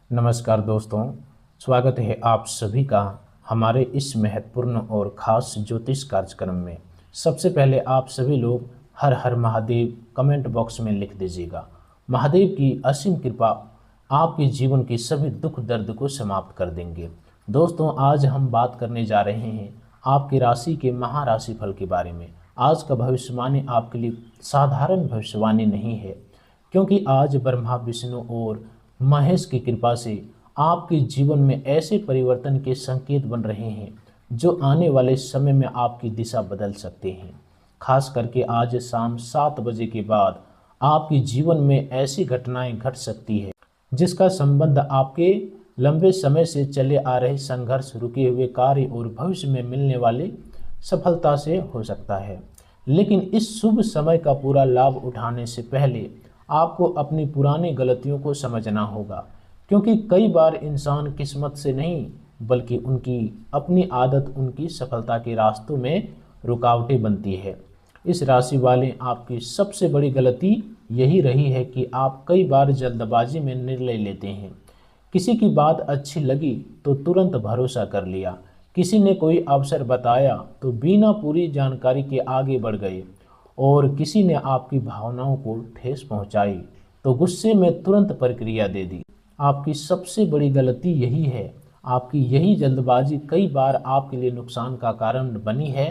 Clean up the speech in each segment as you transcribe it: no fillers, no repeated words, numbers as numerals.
नमस्कार दोस्तों, स्वागत है आप सभी का हमारे इस महत्वपूर्ण और ख़ास ज्योतिष कार्यक्रम में। सबसे पहले आप सभी लोग हर हर महादेव कमेंट बॉक्स में लिख दीजिएगा। महादेव की असीम कृपा आपके जीवन की सभी दुख दर्द को समाप्त कर देंगे। दोस्तों, आज हम बात करने जा रहे हैं आपकी राशि के महाराशि फल के बारे में। आज का भविष्यवाणी आपके लिए साधारण भविष्यवाणी नहीं है, क्योंकि आज ब्रह्मा विष्णु और महेश की कृपा से आपके जीवन में ऐसे परिवर्तन के संकेत बन रहे हैं जो आने वाले समय में आपकी दिशा बदल सकते हैं। खास करके आज शाम 7 बजे के बाद आपके जीवन में ऐसी घटनाएं घट सकती है जिसका संबंध आपके लंबे समय से चले आ रहे संघर्ष, रुके हुए कार्य और भविष्य में मिलने वाली सफलता से हो सकता है। लेकिन इस शुभ समय का पूरा लाभ उठाने से पहले आपको अपनी पुरानी गलतियों को समझना होगा, क्योंकि कई बार इंसान किस्मत से नहीं बल्कि उनकी अपनी आदत उनकी सफलता के रास्तों में रुकावटें बनती है। इस राशि वाले आपकी सबसे बड़ी गलती यही रही है कि आप कई बार जल्दबाजी में निर्णय लेते हैं। किसी की बात अच्छी लगी तो तुरंत भरोसा कर लिया, किसी ने कोई अवसर बताया तो बिना पूरी जानकारी के आगे बढ़ गए, और किसी ने आपकी भावनाओं को ठेस पहुंचाई तो गुस्से में तुरंत प्रतिक्रिया दे दी। आपकी सबसे बड़ी गलती यही है। आपकी यही जल्दबाजी कई बार आपके लिए नुकसान का कारण बनी है।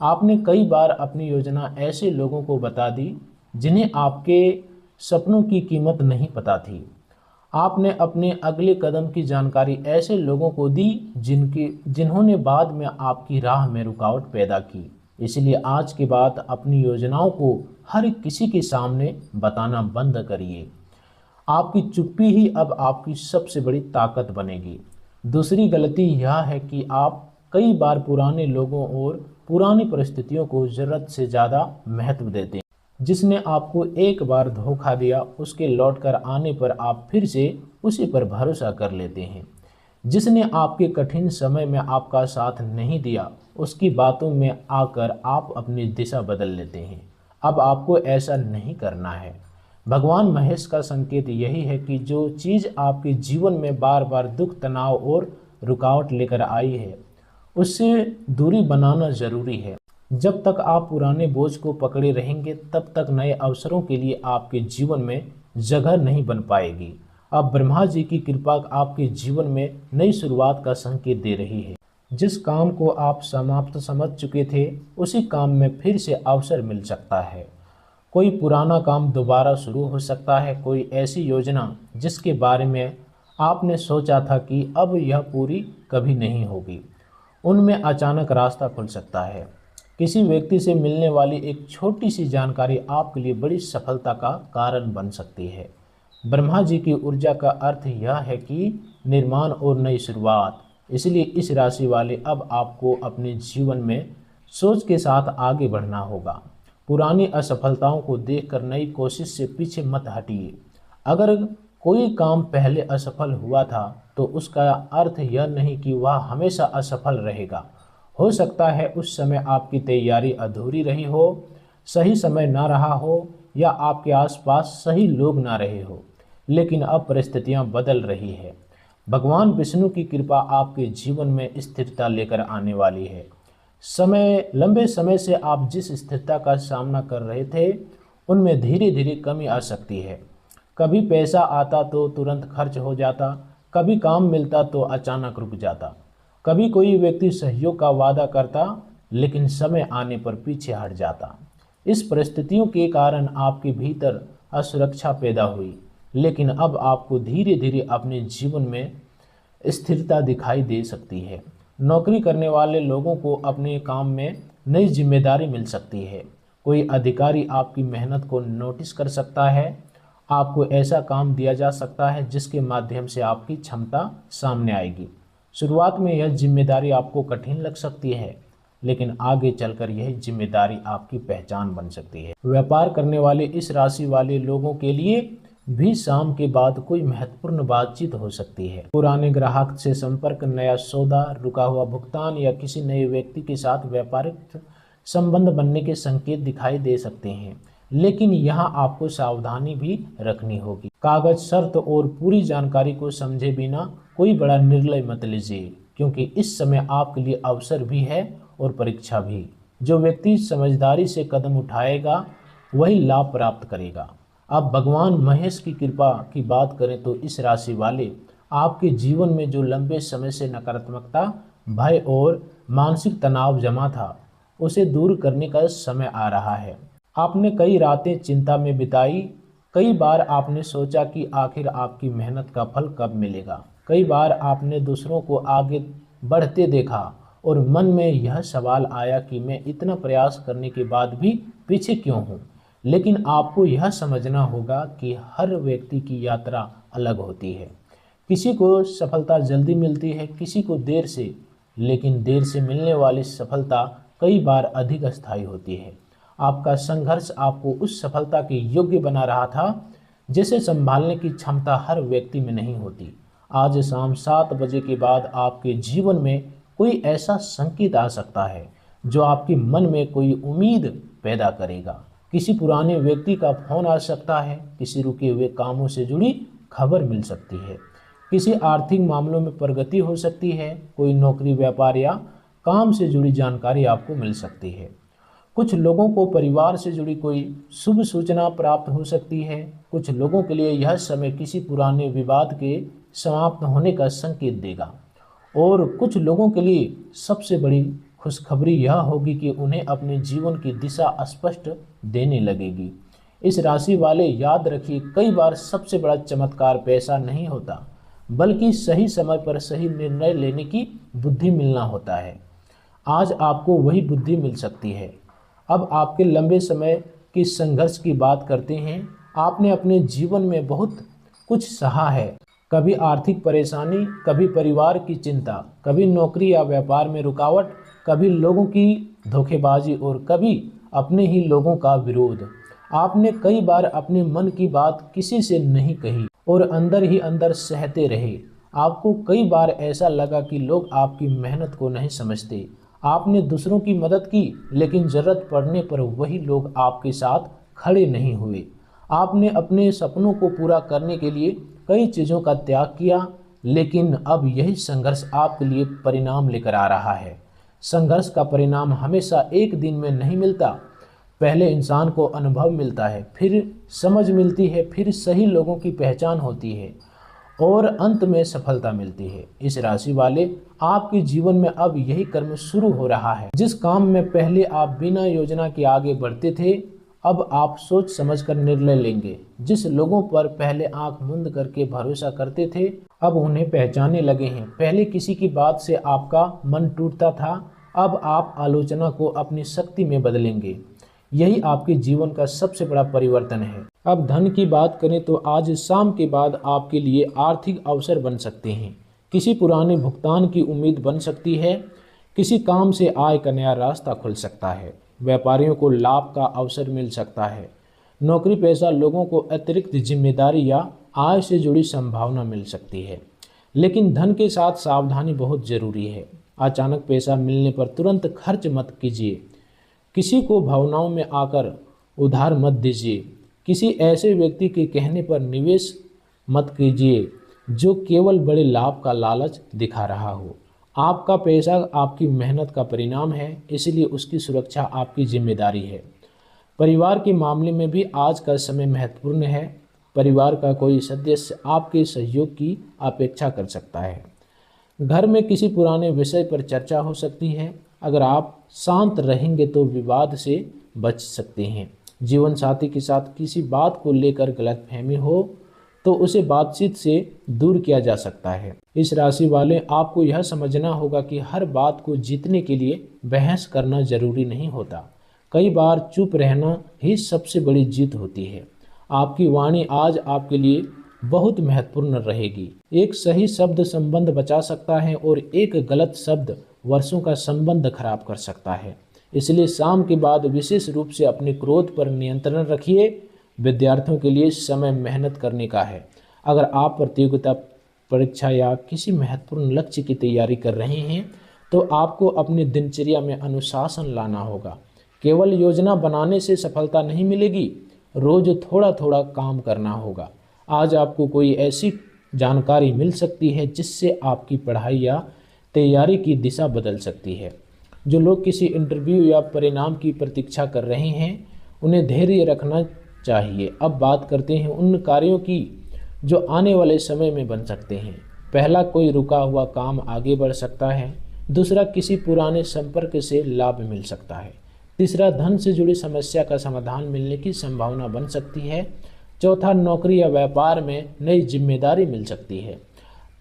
आपने कई बार अपनी योजना ऐसे लोगों को बता दी जिन्हें आपके सपनों की कीमत नहीं पता थी। आपने अपने अगले कदम की जानकारी ऐसे लोगों को दी जिन्होंने बाद में आपकी राह में रुकावट पैदा की। इसलिए आज के बाद अपनी योजनाओं को हर किसी के सामने बताना बंद करिए। आपकी चुप्पी ही अब आपकी सबसे बड़ी ताकत बनेगी। दूसरी गलती यह है कि आप कई बार पुराने लोगों और पुरानी परिस्थितियों को ज़रूरत से ज़्यादा महत्व देते हैं। जिसने आपको एक बार धोखा दिया, उसके लौट कर आने पर आप फिर से उसी पर भरोसा कर लेते हैं। जिसने आपके कठिन समय में आपका साथ नहीं दिया, उसकी बातों में आकर आप अपनी दिशा बदल लेते हैं। अब आपको ऐसा नहीं करना है। भगवान महेश का संकेत यही है कि जो चीज़ आपके जीवन में बार बार दुख, तनाव और रुकावट लेकर आई है, उससे दूरी बनाना ज़रूरी है। जब तक आप पुराने बोझ को पकड़े रहेंगे, तब तक नए अवसरों के लिए आपके जीवन में जगह नहीं बन पाएगी। अब ब्रह्मा जी की कृपा आपके जीवन में नई शुरुआत का संकेत दे रही है। जिस काम को आप समाप्त समझ चुके थे, उसी काम में फिर से अवसर मिल सकता है। कोई पुराना काम दोबारा शुरू हो सकता है। कोई ऐसी योजना जिसके बारे में आपने सोचा था कि अब यह पूरी कभी नहीं होगी, उनमें अचानक रास्ता खुल सकता है। किसी व्यक्ति से मिलने वाली एक छोटी सी जानकारी आपके लिए बड़ी सफलता का कारण बन सकती है। ब्रह्मा जी की ऊर्जा का अर्थ यह है कि निर्माण और नई शुरुआत। इसलिए इस राशि वाले अब आपको अपने जीवन में सोच के साथ आगे बढ़ना होगा। पुरानी असफलताओं को देखकर नई कोशिश से पीछे मत हटिए। अगर कोई काम पहले असफल हुआ था तो उसका अर्थ यह नहीं कि वह हमेशा असफल रहेगा। हो सकता है उस समय आपकी तैयारी अधूरी रही हो, सही समय ना रहा हो, या आपके आसपास सही लोग ना रहे हो। लेकिन अब परिस्थितियां बदल रही है। भगवान विष्णु की कृपा आपके जीवन में स्थिरता लेकर आने वाली है। लंबे समय से आप जिस स्थिरता का सामना कर रहे थे, उनमें धीरे धीरे कमी आ सकती है। कभी पैसा आता तो तुरंत खर्च हो जाता, कभी काम मिलता तो अचानक रुक जाता, कभी कोई व्यक्ति सहयोग का वादा करता लेकिन समय आने पर पीछे हट जाता। इस परिस्थितियों के कारण आपके भीतर असुरक्षा पैदा हुई, लेकिन अब आपको धीरे धीरे अपने जीवन में स्थिरता दिखाई दे सकती है। नौकरी करने वाले लोगों को अपने काम में नई जिम्मेदारी मिल सकती है। कोई अधिकारी आपकी मेहनत को नोटिस कर सकता है। आपको ऐसा काम दिया जा सकता है जिसके माध्यम से आपकी क्षमता सामने आएगी। शुरुआत में यह जिम्मेदारी आपको कठिन लग सकती है, लेकिन आगे चलकर यह जिम्मेदारी आपकी पहचान बन सकती है। व्यापार करने वाले इस राशि वाले लोगों के लिए भी शाम के बाद कोई महत्वपूर्ण बातचीत हो सकती है। पुराने ग्राहक से संपर्क, नया सौदा, रुका हुआ भुगतान या किसी नए व्यक्ति के साथ व्यापारिक संबंध बनने के संकेत दिखाई दे सकते हैं। लेकिन यहाँ आपको सावधानी भी रखनी होगी। कागज, शर्त और पूरी जानकारी को समझे बिना कोई बड़ा निर्णय मत लीजिए, क्योंकि इस समय आपके लिए अवसर भी है और परीक्षा भी। जो व्यक्ति समझदारी से कदम उठाएगा वही लाभ प्राप्त करेगा। अब भगवान महेश की कृपा की बात करें तो इस राशि वाले आपके जीवन में जो लंबे समय से नकारात्मकता, भय और मानसिक तनाव जमा था, उसे दूर करने का समय आ रहा है। आपने कई रातें चिंता में बिताई। कई बार आपने सोचा कि आखिर आपकी मेहनत का फल कब मिलेगा। कई बार आपने दूसरों को आगे बढ़ते देखा और मन में यह सवाल आया कि मैं इतना प्रयास करने के बाद भी पीछे क्यों हूँ। लेकिन आपको यह समझना होगा कि हर व्यक्ति की यात्रा अलग होती है। किसी को सफलता जल्दी मिलती है, किसी को देर से, लेकिन देर से मिलने वाली सफलता कई बार अधिक अस्थायी होती है। आपका संघर्ष आपको उस सफलता के योग्य बना रहा था जिसे संभालने की क्षमता हर व्यक्ति में नहीं होती। आज शाम 7 बजे के बाद आपके जीवन में कोई ऐसा संकेत आ सकता है जो आपके मन में कोई उम्मीद पैदा करेगा। किसी पुराने व्यक्ति का फोन आ सकता है, किसी रुके हुए कामों से जुड़ी खबर मिल सकती है, किसी आर्थिक मामलों में प्रगति हो सकती है, कोई नौकरी, व्यापार या काम से जुड़ी जानकारी आपको मिल सकती है। कुछ लोगों को परिवार से जुड़ी कोई शुभ सूचना प्राप्त हो सकती है। कुछ लोगों के लिए यह समय किसी पुराने विवाद के समाप्त होने का संकेत देगा और कुछ लोगों के लिए सबसे बड़ी खुशखबरी यह होगी कि उन्हें अपने जीवन की दिशा स्पष्ट देने लगेगी। इस राशि वाले याद रखिए, कई बार सबसे बड़ा चमत्कार पैसा नहीं होता, बल्कि सही समय पर सही निर्णय लेने की बुद्धि मिलना होता है। आज आपको वही बुद्धि मिल सकती है। अब आपके लंबे समय की संघर्ष की बात करते हैं। आपने अपने जीवन में बहुत कुछ सहा है, कभी आर्थिक परेशानी, कभी परिवार की चिंता, कभी नौकरी या व्यापार में रुकावट, कभी लोगों की धोखेबाजी और कभी अपने ही लोगों का विरोध। आपने कई बार अपने मन की बात किसी से नहीं कही और अंदर ही अंदर सहते रहे। आपको कई बार ऐसा लगा कि लोग आपकी मेहनत को नहीं समझते। आपने दूसरों की मदद की, लेकिन ज़रूरत पड़ने पर वही लोग आपके साथ खड़े नहीं हुए। आपने अपने सपनों को पूरा करने के लिए कई चीज़ों का त्याग किया, लेकिन अब यही संघर्ष आपके लिए परिणाम लेकर आ रहा है। संघर्ष का परिणाम हमेशा एक दिन में नहीं मिलता। पहले इंसान को अनुभव मिलता है, फिर समझ मिलती है, फिर सही लोगों की पहचान होती है और अंत में सफलता मिलती है। इस राशि वाले आपके जीवन में अब यही कर्म शुरू हो रहा है। जिस काम में पहले आप बिना योजना के आगे बढ़ते थे, अब आप सोच समझकर निर्णय लेंगे। जिस लोगों पर पहले आंख मूंद करके भरोसा करते थे, अब उन्हें पहचानने लगे हैं। पहले किसी की बात से आपका मन टूटता था, अब आप आलोचना को अपनी शक्ति में बदलेंगे। यही आपके जीवन का सबसे बड़ा परिवर्तन है। अब धन की बात करें तो आज शाम के बाद आपके लिए आर्थिक अवसर बन सकते हैं। किसी पुराने भुगतान की उम्मीद बन सकती है, किसी काम से आय का नया रास्ता खुल सकता है, व्यापारियों को लाभ का अवसर मिल सकता है, नौकरी पेशा लोगों को अतिरिक्त जिम्मेदारी या आय से जुड़ी संभावना मिल सकती है। लेकिन धन के साथ सावधानी बहुत जरूरी है। अचानक पैसा मिलने पर तुरंत खर्च मत कीजिए। किसी को भावनाओं में आकर उधार मत दीजिए। किसी ऐसे व्यक्ति के कहने पर निवेश मत कीजिए जो केवल बड़े लाभ का लालच दिखा रहा हो। आपका पैसा आपकी मेहनत का परिणाम है, इसलिए उसकी सुरक्षा आपकी जिम्मेदारी है। परिवार के मामले में भी आज का समय महत्वपूर्ण है। परिवार का कोई सदस्य आपके सहयोग की अपेक्षा कर सकता है। घर में किसी पुराने विषय पर चर्चा हो सकती है। अगर आप शांत रहेंगे तो विवाद से बच सकते हैं। जीवन साथी के साथ किसी बात को लेकर गलतफहमी हो तो उसे बातचीत से दूर किया जा सकता है। इस राशि वाले आपको यह समझना होगा कि हर बात को जीतने के लिए बहस करना जरूरी नहीं होता। कई बार चुप रहना ही सबसे बड़ी जीत होती है। आपकी वाणी आज आपके लिए बहुत महत्वपूर्ण रहेगी। एक सही शब्द संबंध बचा सकता है और एक गलत शब्द वर्षों का संबंध खराब कर सकता है। इसलिए शाम के बाद विशेष रूप से अपने क्रोध पर नियंत्रण रखिए। विद्यार्थियों के लिए समय मेहनत करने का है। अगर आप प्रतियोगिता, परीक्षा या किसी महत्वपूर्ण लक्ष्य की तैयारी कर रहे हैं तो आपको अपनी दिनचर्या में अनुशासन लाना होगा। केवल योजना बनाने से सफलता नहीं मिलेगी, रोज थोड़ा थोड़ा काम करना होगा। आज आपको कोई ऐसी जानकारी मिल सकती है जिससे आपकी पढ़ाई या तैयारी की दिशा बदल सकती है। जो लोग किसी इंटरव्यू या परिणाम की प्रतीक्षा कर रहे हैं, उन्हें धैर्य रखना चाहिए। अब बात करते हैं उन कार्यों की जो आने वाले समय में बन सकते हैं। पहला, कोई रुका हुआ काम आगे बढ़ सकता है। दूसरा, किसी पुराने संपर्क से लाभ मिल सकता है। तीसरा, धन से जुड़ी समस्या का समाधान मिलने की संभावना बन सकती है। चौथा, नौकरी या व्यापार में नई जिम्मेदारी मिल सकती है।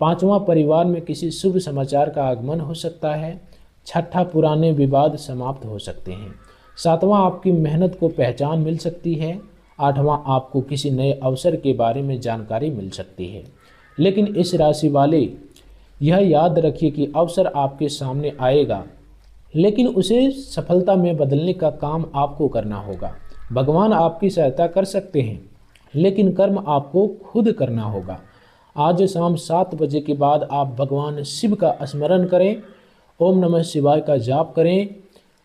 पांचवा, परिवार में किसी शुभ समाचार का आगमन हो सकता है। छठा, पुराने विवाद समाप्त हो सकते हैं। सातवां, आपकी मेहनत को पहचान मिल सकती है। आठवां, आपको किसी नए अवसर के बारे में जानकारी मिल सकती है। लेकिन इस राशि वाले यह याद रखिए कि अवसर आपके सामने आएगा, लेकिन उसे सफलता में बदलने का काम आपको करना होगा। भगवान आपकी सहायता कर सकते हैं, लेकिन कर्म आपको खुद करना होगा। आज शाम 7 बजे के बाद आप भगवान शिव का स्मरण करें, ओम नमः शिवाय का जाप करें।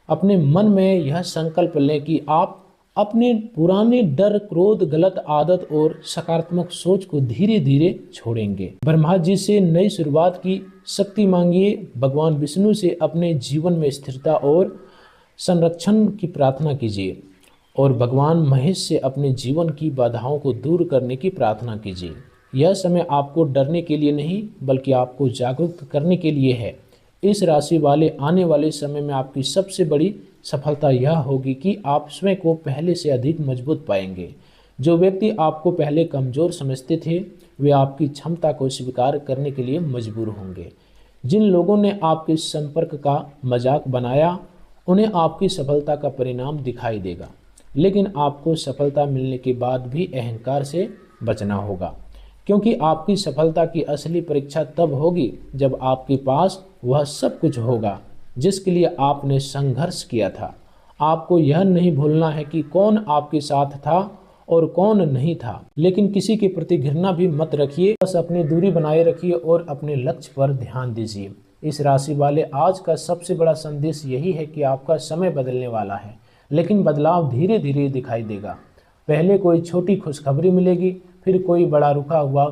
अपने मन में यह संकल्प लें कि आप अपने पुराने डर, क्रोध, गलत आदत और सकारात्मक सोच को धीरे धीरे छोड़ेंगे। ब्रह्मा जी से नई शुरुआत की शक्ति मांगिए। भगवान विष्णु से अपने जीवन में स्थिरता और संरक्षण की प्रार्थना कीजिए और भगवान महेश से अपने जीवन की बाधाओं को दूर करने की प्रार्थना कीजिए। यह समय आपको डरने के लिए नहीं, बल्कि आपको जागरूक करने के लिए है। इस राशि वाले आने वाले समय में आपकी सबसे बड़ी सफलता यह होगी कि आप स्वयं को पहले से अधिक मजबूत पाएंगे। जो व्यक्ति आपको पहले कमज़ोर समझते थे, वे आपकी क्षमता को स्वीकार करने के लिए मजबूर होंगे। जिन लोगों ने आपके संपर्क का मजाक बनाया, उन्हें आपकी सफलता का परिणाम दिखाई देगा। लेकिन आपको सफलता मिलने के बाद भी अहंकार से बचना होगा, क्योंकि आपकी सफलता की असली परीक्षा तब होगी जब आपके पास वह सब कुछ होगा जिसके लिए आपने संघर्ष किया था। आपको यह नहीं भूलना है कि कौन आपके साथ था और कौन नहीं था। लेकिन किसी के प्रति घृणा भी मत रखिए, बस अपनी दूरी बनाए रखिए और अपने लक्ष्य पर ध्यान दीजिए। इस राशि वाले आज का सबसे बड़ा संदेश यही है कि आपका समय बदलने वाला है, लेकिन बदलाव धीरे धीरे दिखाई देगा। पहले कोई छोटी खुशखबरी मिलेगी, फिर कोई बड़ा रुका हुआ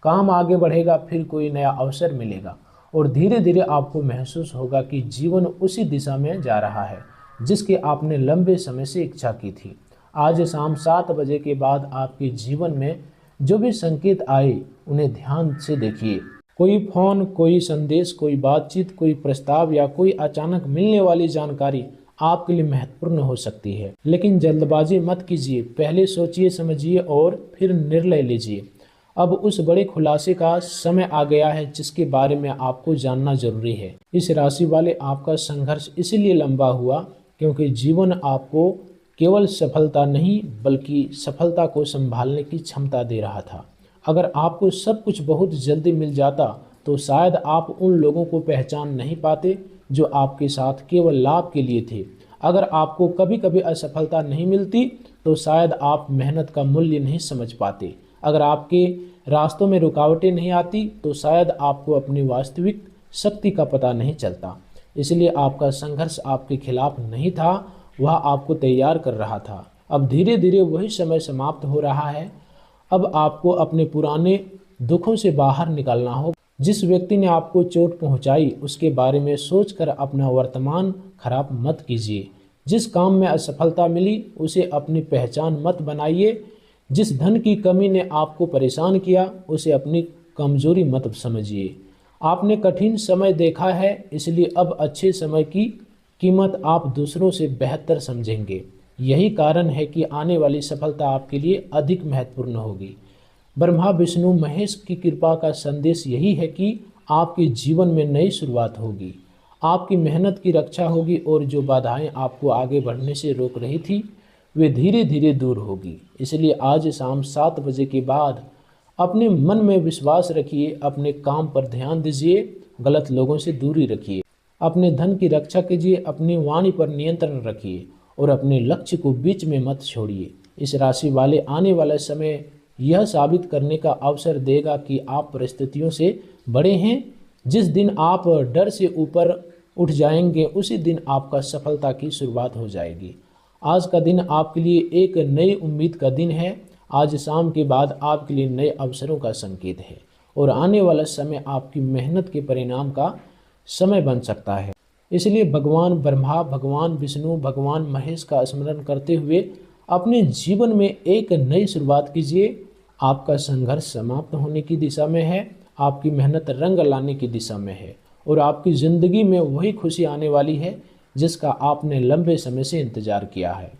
काम आगे बढ़ेगा, फिर कोई नया अवसर मिलेगा और धीरे धीरे आपको महसूस होगा कि जीवन उसी दिशा में जा रहा है जिसकी आपने लंबे समय से इच्छा की थी। आज शाम 7 बजे के बाद आपके जीवन में जो भी संकेत आए, उन्हें ध्यान से देखिए। कोई फोन, कोई संदेश, कोई बातचीत, कोई प्रस्ताव या कोई अचानक मिलने वाली जानकारी आपके लिए महत्वपूर्ण हो सकती है। लेकिन जल्दबाजी मत कीजिए, पहले सोचिए समझिए और फिर निर्णय लीजिए। अब उस बड़े खुलासे का समय आ गया है जिसके बारे में आपको जानना जरूरी है। इस राशि वाले आपका संघर्ष इसलिए लंबा हुआ क्योंकि जीवन आपको केवल सफलता नहीं, बल्कि सफलता को संभालने की क्षमता दे रहा था। अगर आपको सब कुछ बहुत जल्दी मिल जाता तो शायद आप उन लोगों को पहचान नहीं पाते जो आपके साथ केवल लाभ के लिए थे। अगर आपको कभी कभी असफलता नहीं मिलती तो शायद आप मेहनत का मूल्य नहीं समझ पाते। अगर आपके रास्तों में रुकावटें नहीं आती तो शायद आपको अपनी वास्तविक शक्ति का पता नहीं चलता। इसलिए आपका संघर्ष आपके खिलाफ नहीं था, वह आपको तैयार कर रहा था। अब धीरे धीरे वही समय समाप्त हो रहा है। अब आपको अपने पुराने दुखों से बाहर निकलना होगा। जिस व्यक्ति ने आपको चोट पहुंचाई, उसके बारे में सोचकर अपना वर्तमान खराब मत कीजिए। जिस काम में असफलता मिली, उसे अपनी पहचान मत बनाइए। जिस धन की कमी ने आपको परेशान किया, उसे अपनी कमजोरी मत समझिए। आपने कठिन समय देखा है, इसलिए अब अच्छे समय की कीमत आप दूसरों से बेहतर समझेंगे। यही कारण है कि आने वाली सफलता आपके लिए अधिक महत्वपूर्ण होगी। ब्रह्मा विष्णु महेश की कृपा का संदेश यही है कि आपके जीवन में नई शुरुआत होगी, आपकी मेहनत की रक्षा होगी और जो बाधाएं आपको आगे बढ़ने से रोक रही थी, वे धीरे धीरे दूर होगी। इसलिए आज शाम 7 बजे के बाद अपने मन में विश्वास रखिए, अपने काम पर ध्यान दीजिए, गलत लोगों से दूरी रखिए, अपने धन की रक्षा कीजिए, अपनी वाणी पर नियंत्रण रखिए और अपने लक्ष्य को बीच में मत छोड़िए। इस राशि वाले आने वाला समय यह साबित करने का अवसर देगा कि आप परिस्थितियों से बड़े हैं। जिस दिन आप डर से ऊपर उठ जाएंगे, उसी दिन आपका सफलता की शुरुआत हो जाएगी। आज का दिन आपके लिए एक नई उम्मीद का दिन है। आज शाम के बाद आपके लिए नए अवसरों का संकेत है और आने वाला समय आपकी मेहनत के परिणाम का समय बन सकता है। इसलिए भगवान ब्रह्मा, भगवान विष्णु, भगवान महेश का स्मरण करते हुए अपने जीवन में एक नई शुरुआत कीजिए। आपका संघर्ष समाप्त होने की दिशा में है, आपकी मेहनत रंग लाने की दिशा में है और आपकी ज़िंदगी में वही खुशी आने वाली है जिसका आपने लंबे समय से इंतजार किया है।